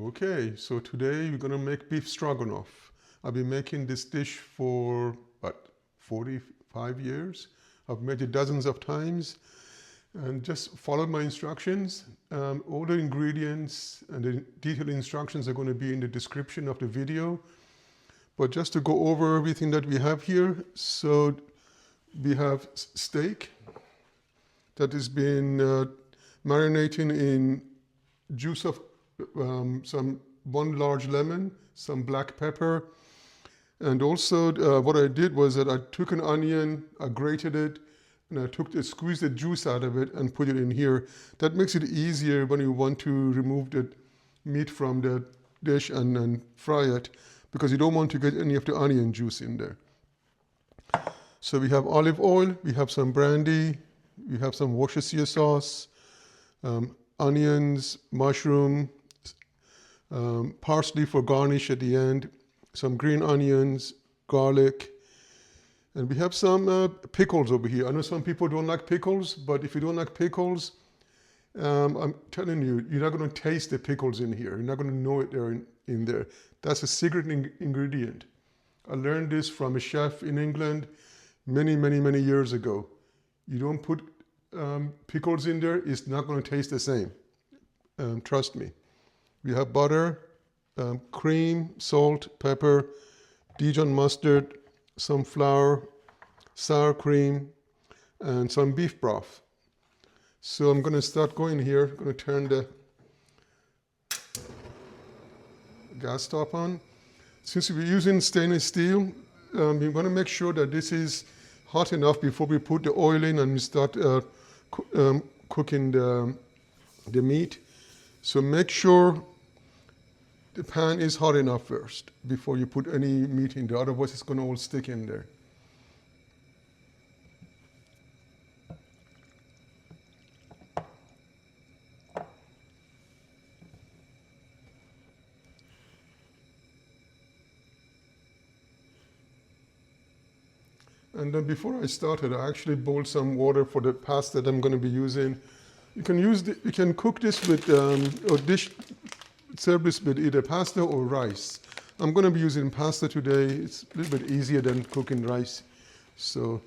Okay, so today we're gonna make beef stroganoff. I've been making this dish for about 45 years. I've made it dozens of times and just followed my instructions. All the ingredients and the detailed instructions are gonna be in the description of the video. But just to go over everything that we have here, so we have steak that has been marinating in juice of one large lemon, some black pepper, and also what I did was that I took an onion, I grated it, and I squeezed the juice out of it and put it in here. That makes it easier when you want to remove the meat from the dish and fry it, because you don't want to get any of the onion juice in there. So we have olive oil, we have some brandy, we have some Worcestershire sauce, onions, mushroom, parsley for garnish at the end, some green onions, garlic, and we have some pickles over here. I know some people don't like pickles, but if you don't like pickles, I'm telling you, you're not going to taste the pickles in here. You're not going to know it there in there. That's a secret ingredient. I learned this from a chef in England many, many, many years ago. You don't put pickles in there, it's not going to taste the same. Trust me. We have butter, cream, salt, pepper, Dijon mustard, some flour, sour cream, and some beef broth. So I'm going to start going here. I'm going to turn the gas stop on. Since we're using stainless steel, we want to make sure that this is hot enough before we put the oil in and we start cooking the meat. So make sure the pan is hot enough first before you put any meat in there, otherwise it's going to all stick in there. And then before I started, I actually boiled some water for the pasta that I'm going to be using. You can cook this with serve this with either pasta or rice. I'm going to be using pasta today. It's a little bit easier than cooking rice. So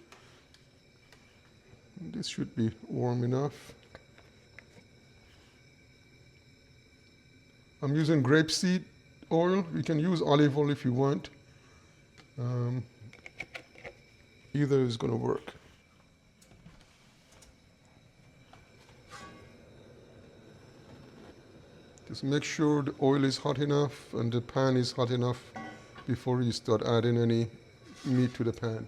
this should be warm enough. I'm using grapeseed oil. You can use olive oil if you want. Either is going to work. Just make sure the oil is hot enough and the pan is hot enough before you start adding any meat to the pan.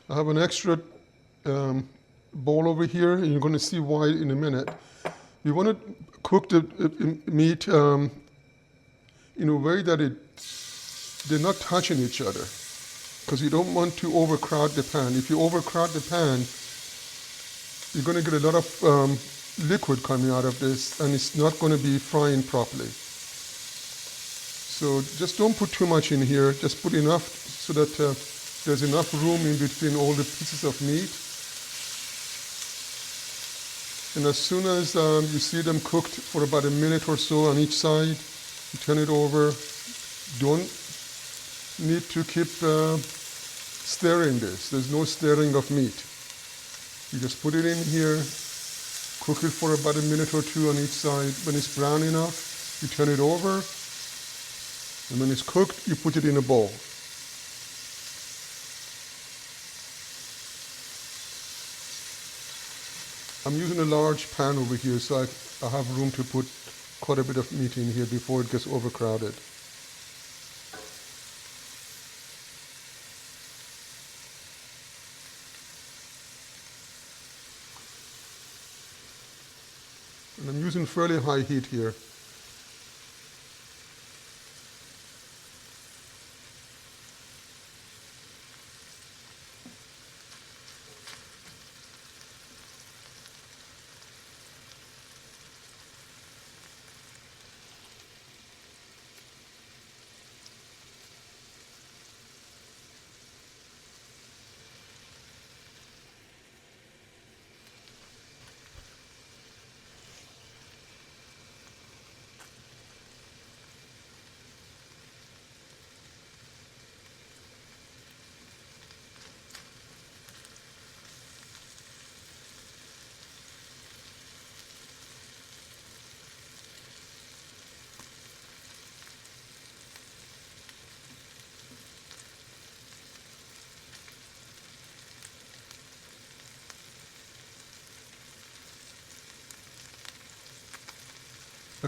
I have an extra bowl over here, and you're going to see why in a minute. You want to cook the meat in a way that they're not touching each other, because you don't want to overcrowd the pan. If you overcrowd the pan, you're going to get a lot of liquid coming out of this, and it's not going to be frying properly. So just don't put too much in here. Just put enough so that there's enough room in between all the pieces of meat. And as soon as you see them cooked for about a minute or so on each side, you turn it over. Don't need to keep stirring this. There's no stirring of meat. You just put it in here, cook it for about a minute or two on each side. When it's brown enough, you turn it over. And when it's cooked, you put it in a bowl. I'm using a large pan over here, so I have room to put quite a bit of meat in here before it gets overcrowded. And I'm using fairly high heat here.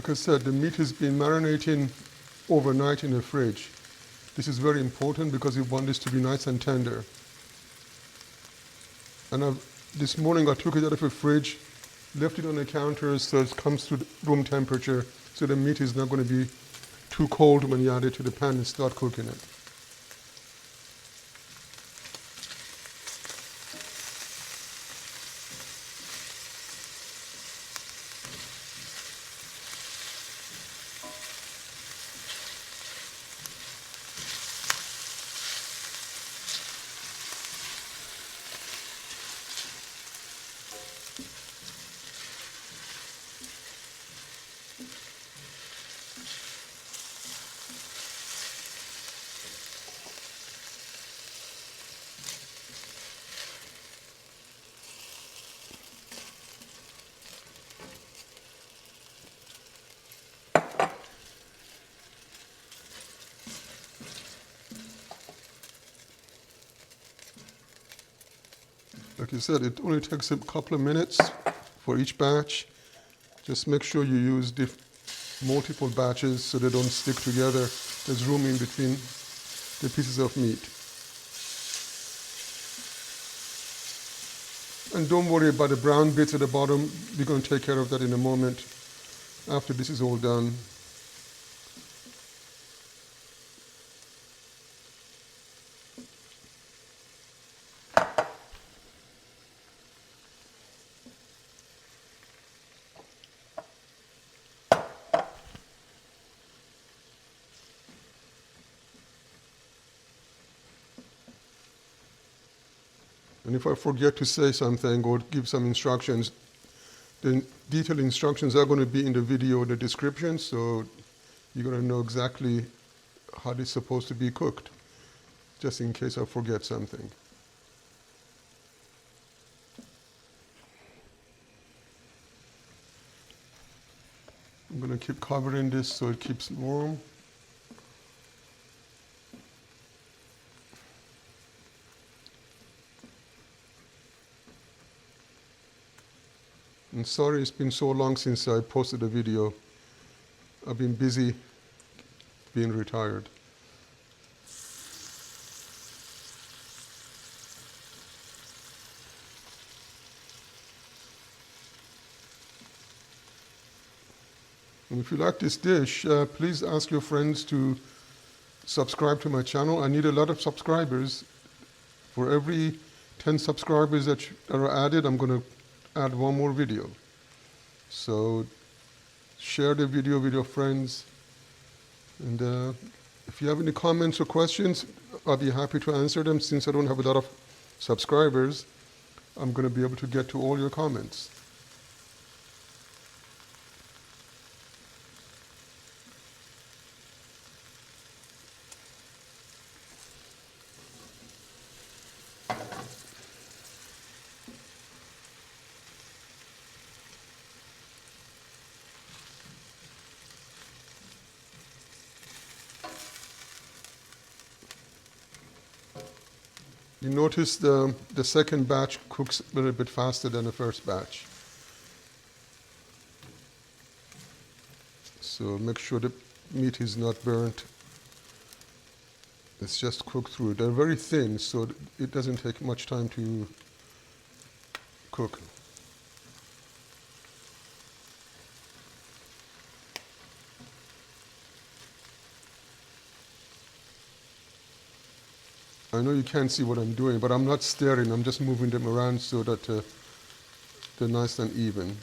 Like I said, the meat has been marinating overnight in the fridge. This is very important because we want this to be nice and tender. And this morning I took it out of the fridge, left it on the counter so it comes to room temperature, so the meat is not going to be too cold when you add it to the pan and start cooking it. Like you said, it only takes a couple of minutes for each batch. Just make sure you use multiple batches so they don't stick together. There's room in between the pieces of meat. And don't worry about the brown bits at the bottom. We're going to take care of that in a moment after this is all done. And if I forget to say something or give some instructions, the detailed instructions are going to be in the video in the description, so you're going to know exactly how it's supposed to be cooked, just in case I forget something. I'm going to keep covering this so it keeps warm. And sorry it's been so long since I posted a video. I've been busy being retired. And if you like this dish, please ask your friends to subscribe to my channel. I need a lot of subscribers. For every 10 subscribers that are added, I'm going to add one more video. So share the video with your friends, and if you have any comments or questions, I'll be happy to answer them. Since I don't have a lot of subscribers, I'm going to be able to get to all your comments. You notice the second batch cooks a little bit faster than the first batch. So make sure the meat is not burnt. It's just cooked through. They're very thin, so it doesn't take much time to cook. I know you can't see what I'm doing, but I'm not stirring. I'm just moving them around so that they're nice and even.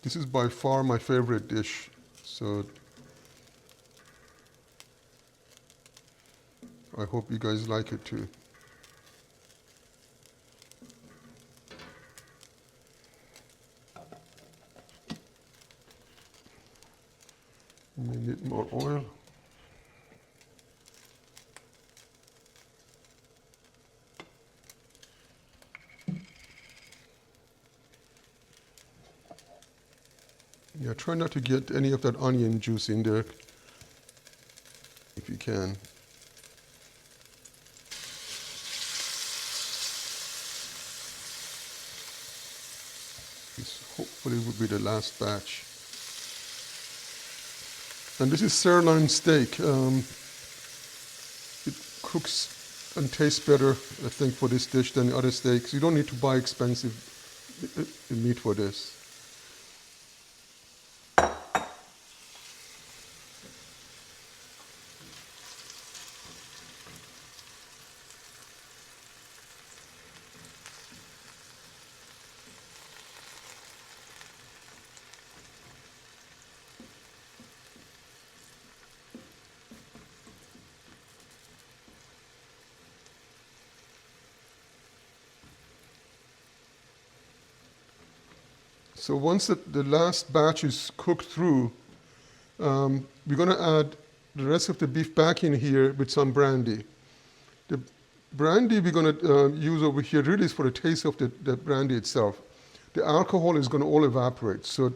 This is by far my favorite dish, so I hope you guys like it too. We need more oil. Yeah, try not to get any of that onion juice in there if you can. This hopefully will be the last batch. And this is sirloin steak. It cooks and tastes better, I think, for this dish than other steaks. You don't need to buy expensive meat for this. So once the last batch is cooked through, we're going to add the rest of the beef back in here with some brandy. The brandy we're going to use over here really is for the taste of the brandy itself. The alcohol is going to all evaporate, so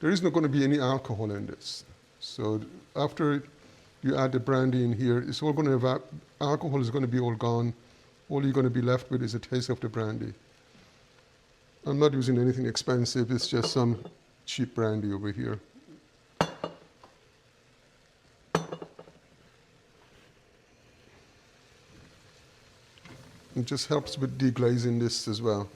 there is not going to be any alcohol in this. So after you add the brandy in here, it's all going to alcohol is going to be all gone. All you're going to be left with is a taste of the brandy. I'm not using anything expensive, it's just some cheap brandy over here. It just helps with deglazing this as well.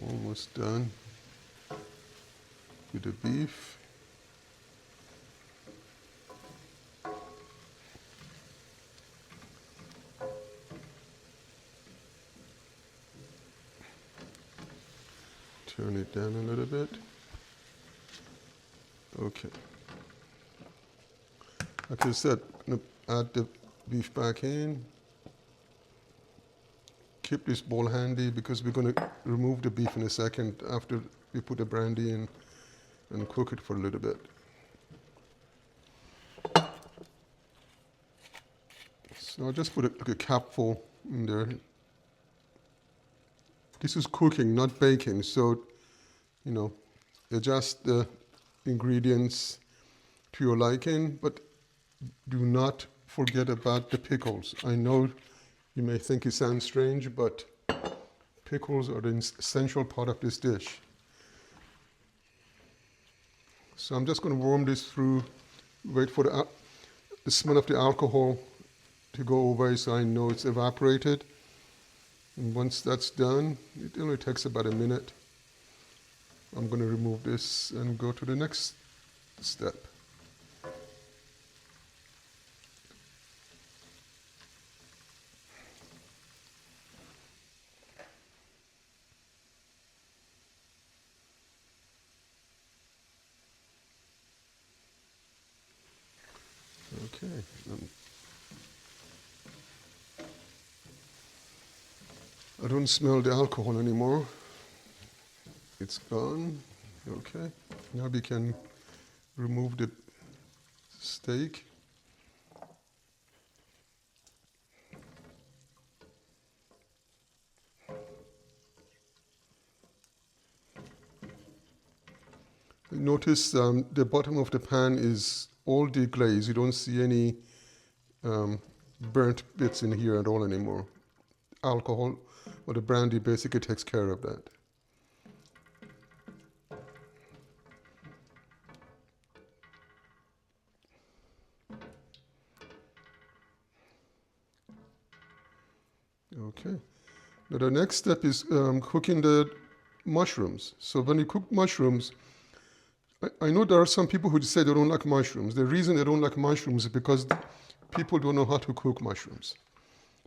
Almost done with the beef. Turn it down a little bit. Okay. Like I said, I'm going to add the beef back in. Keep this bowl handy because we're going to remove the beef in a second after we put the brandy in and cook it for a little bit. So I'll just put a capful in there. This is cooking, not baking, so, you know, adjust the ingredients to your liking, but do not forget about the pickles. I know you may think it sounds strange, but pickles are the essential part of this dish. So I'm just going to warm this through, wait for the smell of the alcohol to go away so I know it's evaporated. And once that's done, it only takes about a minute. I'm going to remove this and go to the next step. Okay. I don't smell the alcohol anymore. It's gone. Okay. Now we can remove the steak. Notice the bottom of the pan is all deglazed. You don't see any burnt bits in here at all anymore. Alcohol or the brandy basically takes care of that. Okay, Now the next step is cooking the mushrooms. So when you cook mushrooms, I know there are some people who say they don't like mushrooms. The reason they don't like mushrooms is because people don't know how to cook mushrooms.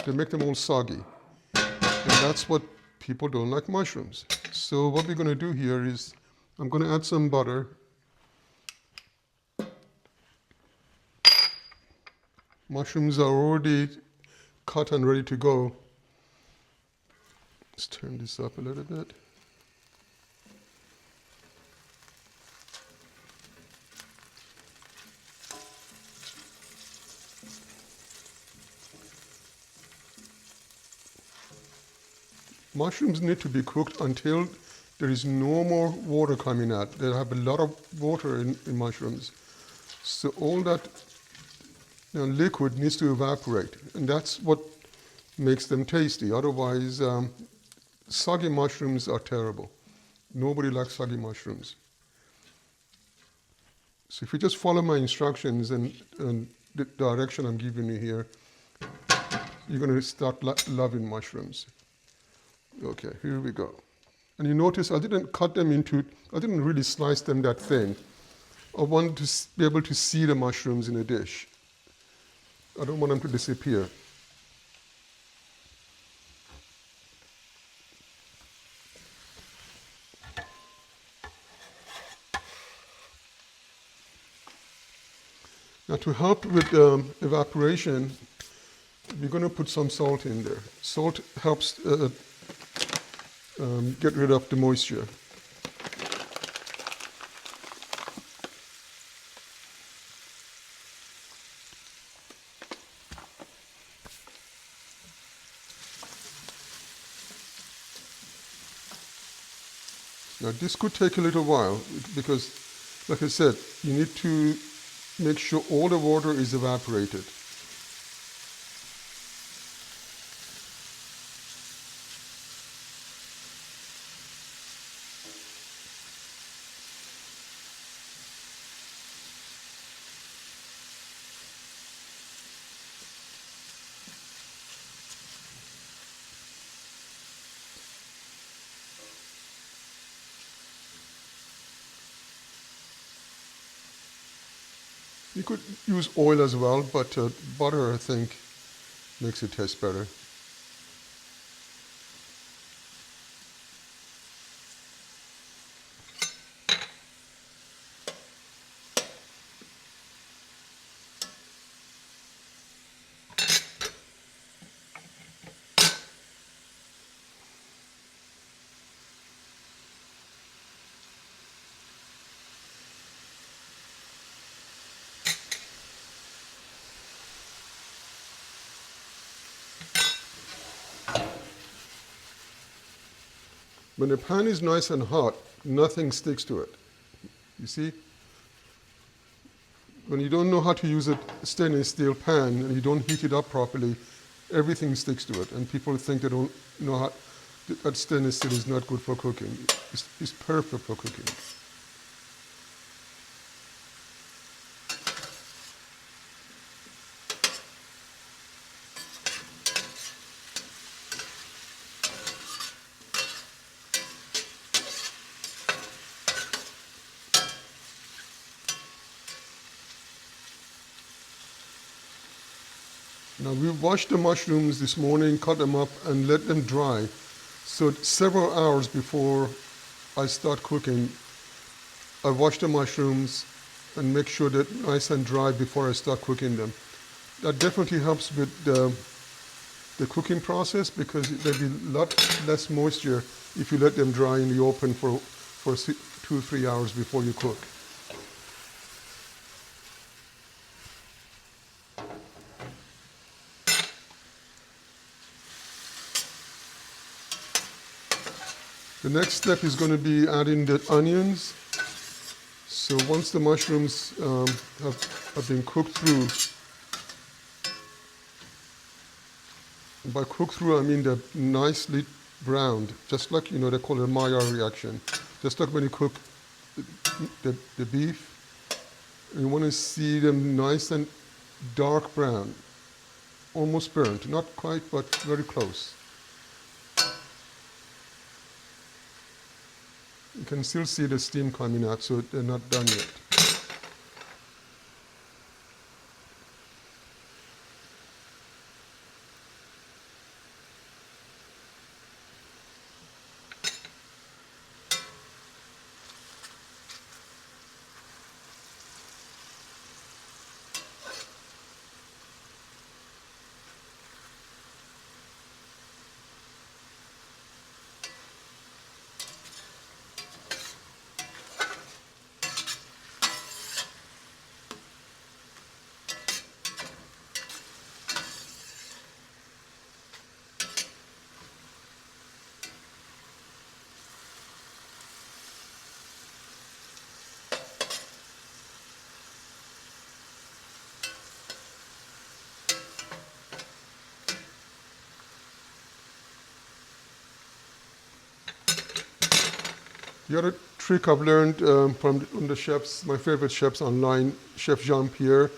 They make them all soggy. And that's what people don't like mushrooms. So what we're going to do here is I'm going to add some butter. Mushrooms are already cut and ready to go. Let's turn this up a little bit. Mushrooms need to be cooked until there is no more water coming out. They have a lot of water in mushrooms. So all that liquid needs to evaporate, and that's what makes them tasty. Otherwise, soggy mushrooms are terrible. Nobody likes soggy mushrooms. So if you just follow my instructions and the direction I'm giving you here, you're going to start loving mushrooms. Okay, here we go. And you notice I didn't cut them I didn't really slice them that thin. I wanted to be able to see the mushrooms in a dish. I don't want them to disappear. Now to help with evaporation, we're going to put some salt in there. Salt helps get rid of the moisture. Now this could take a little while because, like I said, you need to make sure all the water is evaporated. You could use oil as well, but butter, I think, makes it taste better. When the pan is nice and hot, nothing sticks to it. You see? When you don't know how to use a stainless steel pan and you don't heat it up properly, everything sticks to it. And people think they don't know how, that stainless steel is not good for cooking. It's perfect for cooking. Now we washed the mushrooms this morning, cut them up and let them dry. So several hours before I start cooking, I wash the mushrooms and make sure they're nice and dry before I start cooking them. That definitely helps with the cooking process because there'll be a lot less moisture if you let them dry in the open for 2 or 3 hours before you cook. The next step is going to be adding the onions. So once the mushrooms have been cooked through, and by cooked through I mean they're nicely browned, just like, they call it a Maillard reaction. Just like when you cook the beef, you want to see them nice and dark brown, almost burnt, not quite, but very close. You can still see the steam coming out, so they're not done yet. The other trick I've learned from the chefs, my favorite chefs online, Chef Jean-Pierre,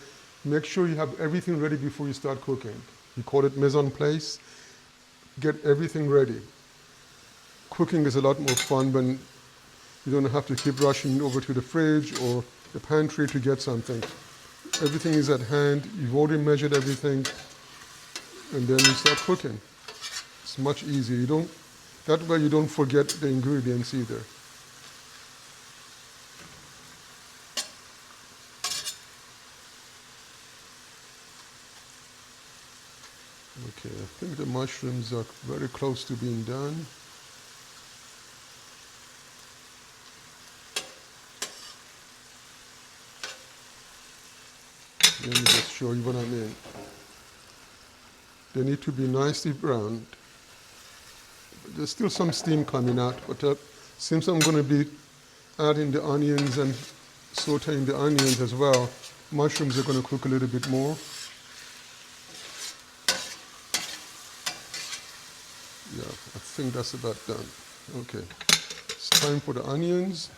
make sure you have everything ready before you start cooking. He called it mise en place. Get everything ready. Cooking is a lot more fun when you don't have to keep rushing over to the fridge or the pantry to get something. Everything is at hand, you've already measured everything, and then you start cooking. It's much easier. That way you don't forget the ingredients either. Okay, I think the mushrooms are very close to being done. Let me just show you what I mean. They need to be nicely browned. There's still some steam coming out, but since I'm going to be adding the onions and sauteing the onions as well, mushrooms are going to cook a little bit more. Yeah, I think that's about done. Okay, it's time for the onions.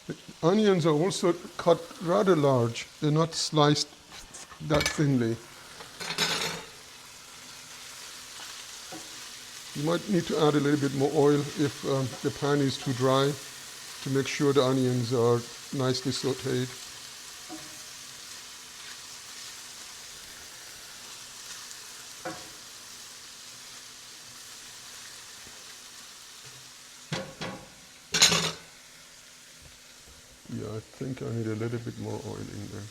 The onions are also cut rather large. They're not sliced that thinly. You might need to add a little bit more oil if the pan is too dry, to make sure the onions are nicely sauteed. Yeah, I think I need a little bit more oil in there.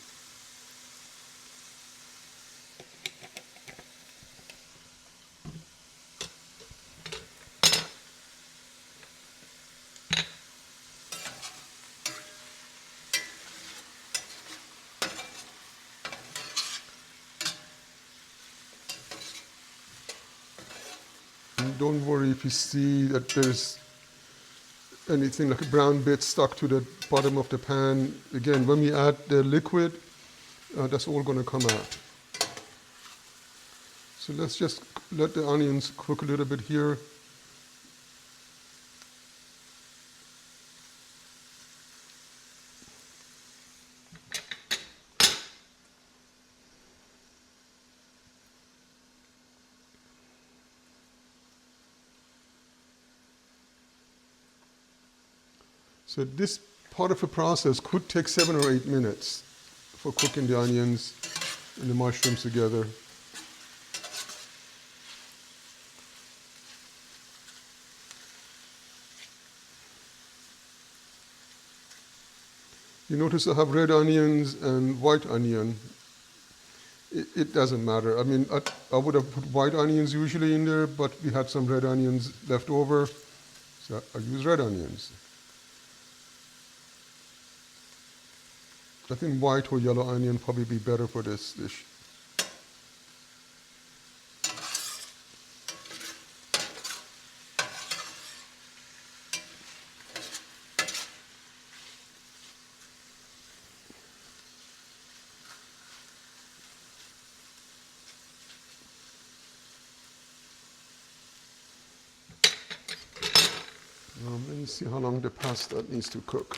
Don't worry if you see that there's anything like a brown bit stuck to the bottom of the pan. Again, when we add the liquid, that's all going to come out. So let's just let the onions cook a little bit here. So this part of the process could take 7 or 8 minutes for cooking the onions and the mushrooms together. You notice I have red onions and white onion. It doesn't matter. I mean, I would have put white onions usually in there, but we had some red onions left over, so I use red onions. I think white or yellow onion probably be better for this dish. Let me see how long the pasta needs to cook.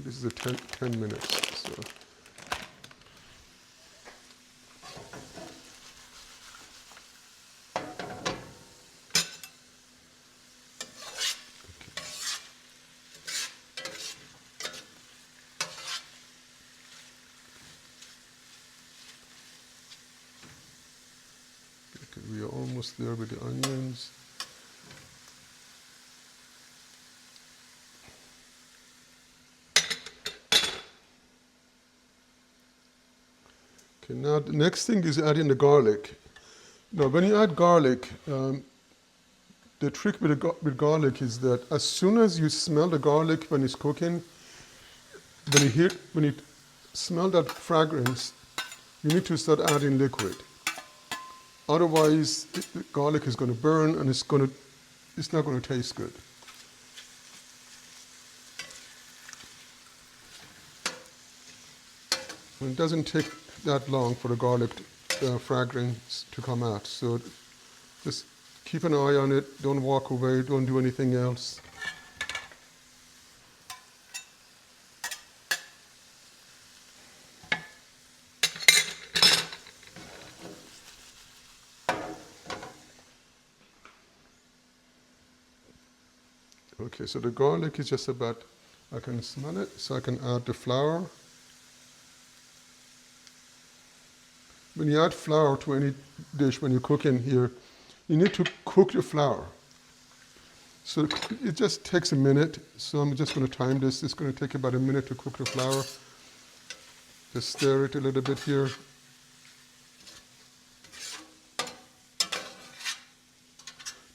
this is a 10 minutes. So. We are almost there with the onions. Okay, now the next thing is adding the garlic. Now when you add garlic, the trick with garlic is that as soon as you smell the garlic when it's cooking, when you smell that fragrance, you need to start adding liquid. Otherwise, the garlic is going to burn and it's not going to taste good. And it doesn't take that long for the garlic fragrance to come out. So just keep an eye on it. Don't walk away. Don't do anything else. Okay, so the garlic is just about, I can smell it, so I can add the flour. When you add flour to any dish, when you cook in here, you need to cook the flour. So it just takes a minute, so I'm just going to time this. It's going to take about a minute to cook the flour. Just stir it a little bit here.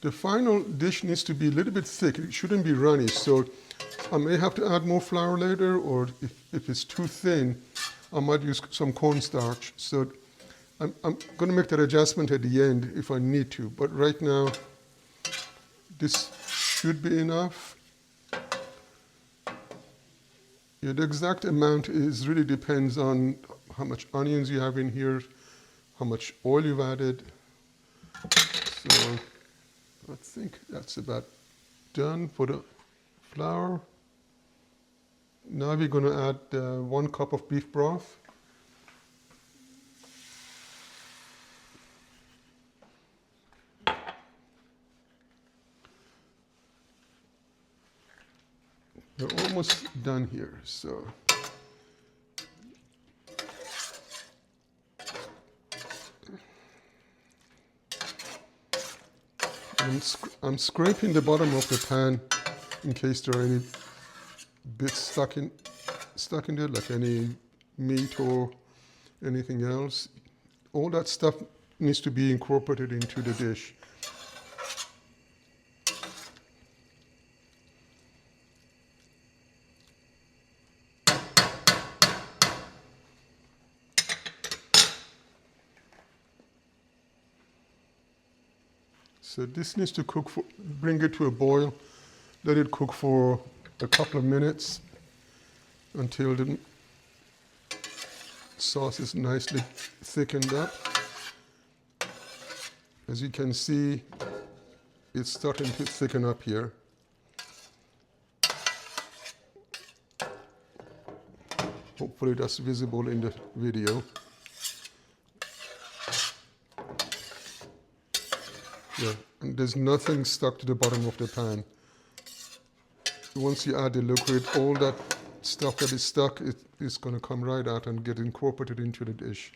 The final dish needs to be a little bit thick. It shouldn't be runny, so I may have to add more flour later, or if it's too thin, I might use some cornstarch. So I'm going to make that adjustment at the end if I need to, but right now, this should be enough. Yeah, the exact amount really depends on how much onions you have in here, how much oil you've added. So I think that's about done for the flour. Now we're going to add 1 cup of beef broth. We're almost done here, so. I'm scraping the bottom of the pan in case there are any bits stuck in there, like any meat or anything else. All that stuff needs to be incorporated into the dish. So this needs to cook bring it to a boil. Let it cook for a couple of minutes until the sauce is nicely thickened up. As you can see, it's starting to thicken up here. Hopefully that's visible in the video. Yeah, and there's nothing stuck to the bottom of the pan. Once you add the liquid, all that stuff that is stuck is going to come right out and get incorporated into the dish.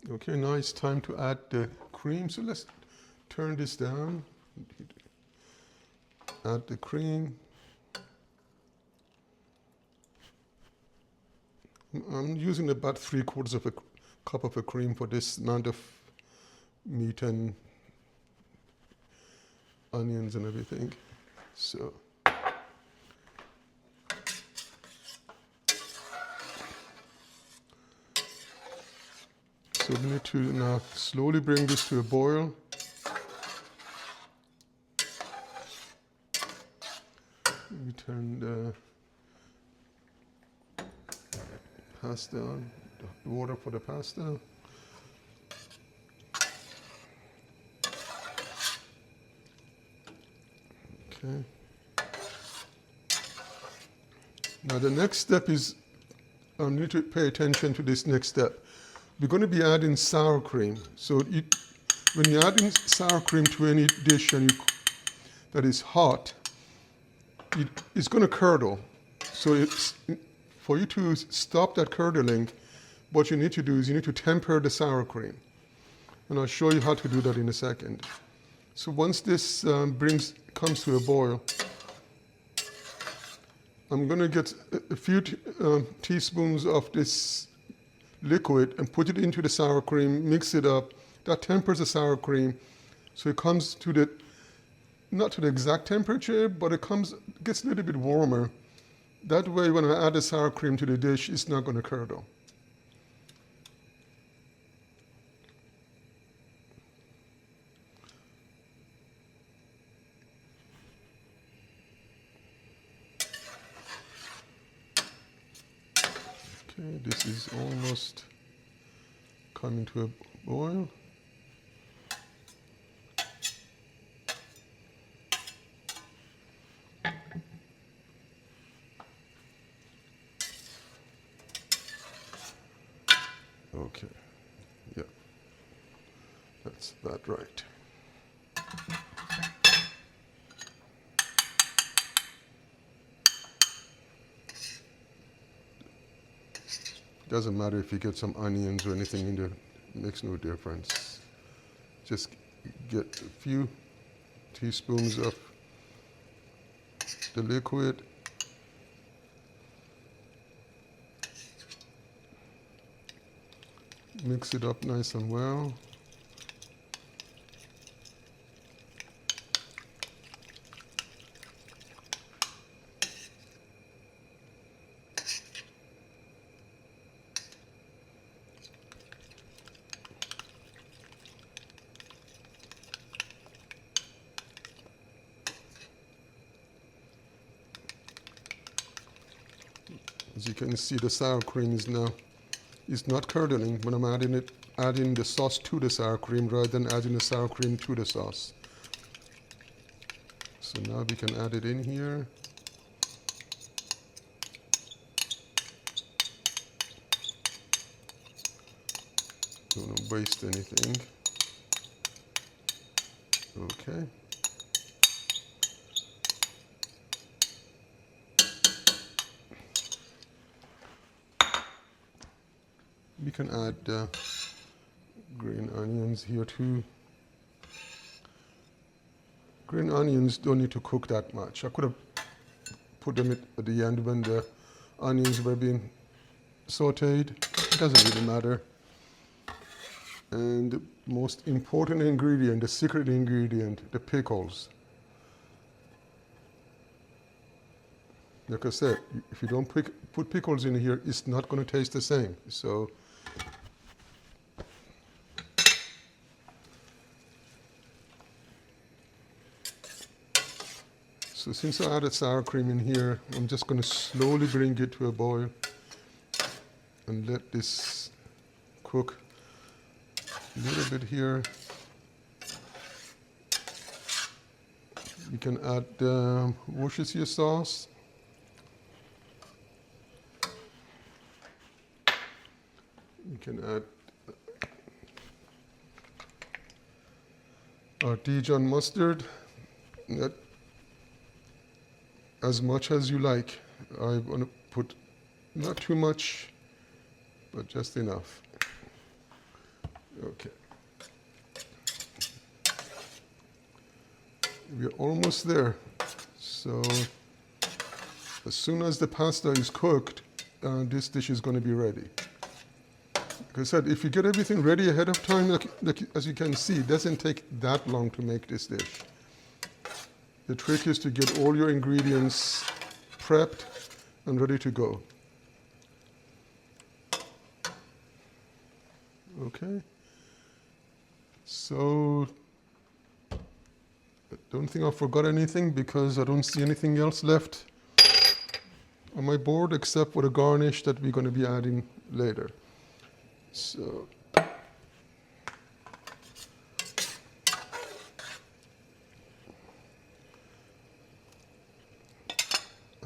Okay, now it's time to add the cream. So let's turn this down. Add the cream. I'm using about 3/4 of a cup of a cream for this amount of meat and onions and everything. So we need to now slowly bring this to a boil. We turn the pasta on, the water for the pasta. Okay. Now the next step is, I need to pay attention to this next step. We're going to be adding sour cream. So when you're adding sour cream to any dish that is hot, it's going to curdle. So for you to stop that curdling, what you need to do is you need to temper the sour cream. And I'll show you how to do that in a second. So once this comes to a boil, I'm going to get a few teaspoons of this liquid and put it into the sour cream, mix it up. That tempers the sour cream, so it comes to not to the exact temperature, but it gets a little bit warmer. That way, when I add the sour cream to the dish, it's not going to curdle. Okay, this is almost coming to a boil. Okay, yeah, that's that right. Doesn't matter if you get some onions or anything in there, it makes no difference. Just get a few teaspoons of the liquid. Mix it up nice and well. As you can see, the sour cream is not curdling when I'm adding the sauce to the sour cream rather than adding the sour cream to the sauce. So now we can add it in here. Don't want to waste anything. Okay. We can add green onions here too. Green onions don't need to cook that much. I could have put them at the end when the onions were being sauteed. It doesn't really matter. And the most important ingredient, the secret ingredient, the pickles. Like I said, if you don't put pickles in here, it's not going to taste the same. So since I added sour cream in here, I'm just going to slowly bring it to a boil and let this cook a little bit here. You can add Worcestershire sauce. You can add our Dijon mustard. As much as you like. I want to put not too much, but just enough. Okay. We're almost there. So as soon as the pasta is cooked, this dish is going to be ready. Like I said, if you get everything ready ahead of time, as you can see, it doesn't take that long to make this dish. The trick is to get all your ingredients prepped and ready to go. Okay. So I don't think I forgot anything because I don't see anything else left on my board except for the garnish that we're going to be adding later. So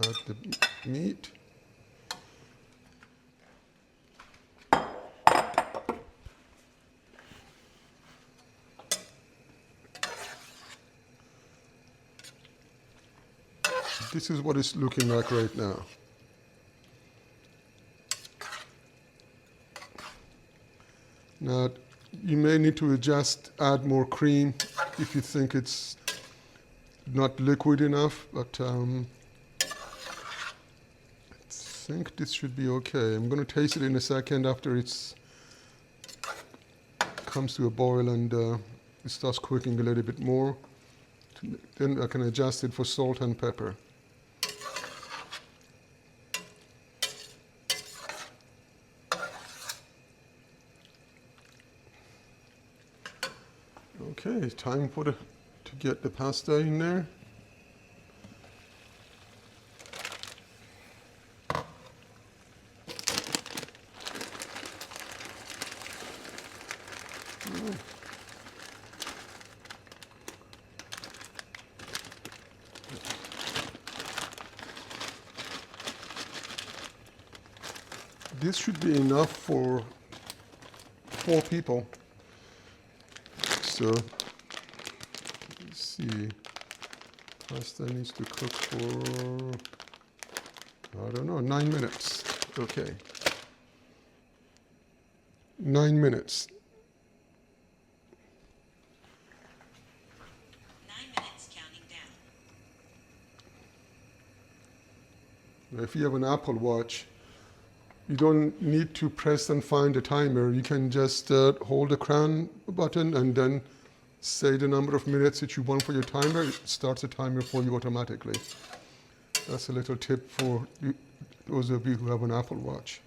add the meat. This is what it's looking like right now. Now, you may need to add more cream if you think it's not liquid enough, but I think this should be okay. I'm going to taste it in a second after it comes to a boil and it starts cooking a little bit more. Then I can adjust it for salt and pepper. Okay, time to get the pasta in there. This should be enough for 4 people. So, let's see, pasta needs to cook for, I don't know, 9 minutes. Okay. 9 minutes. 9 minutes counting down. If you have an Apple Watch, you don't need to press and find a timer. You can just hold the crown button and then say the number of minutes that you want for your timer. It starts a timer for you automatically. That's a little tip for those of you who have an Apple Watch.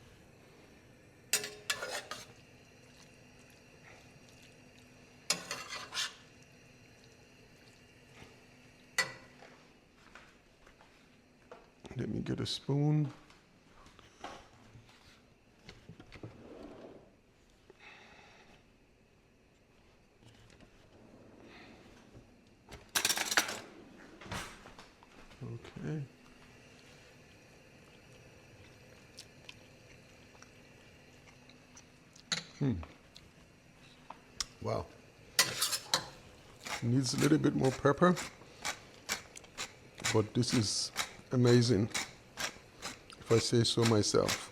Let me get a spoon. Okay. Wow. Needs a little bit more pepper, but this is amazing, if I say so myself.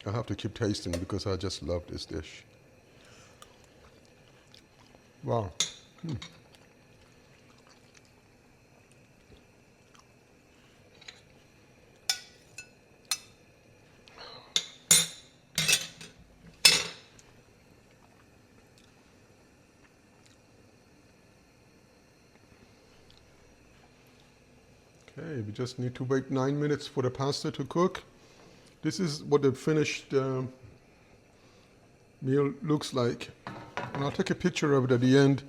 I have to keep tasting because I just love this dish. Wow. Okay, we just need to wait 9 minutes for the pasta to cook. This is what the finished meal looks like. And I'll take a picture of it at the end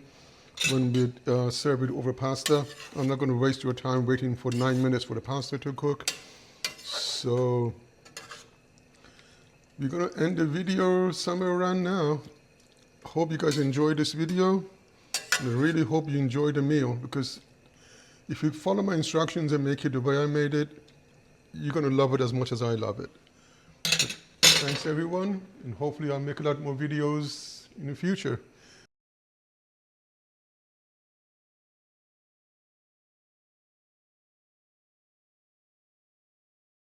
when we serve it over pasta. I'm not going to waste your time waiting for 9 minutes for the pasta to cook. So we're going to end the video somewhere around now. Hope you guys enjoyed this video. And I really hope you enjoyed the meal, because if you follow my instructions and make it the way I made it, you're going to love it as much as I love it. But thanks everyone, and hopefully I'll make a lot more videos in the future.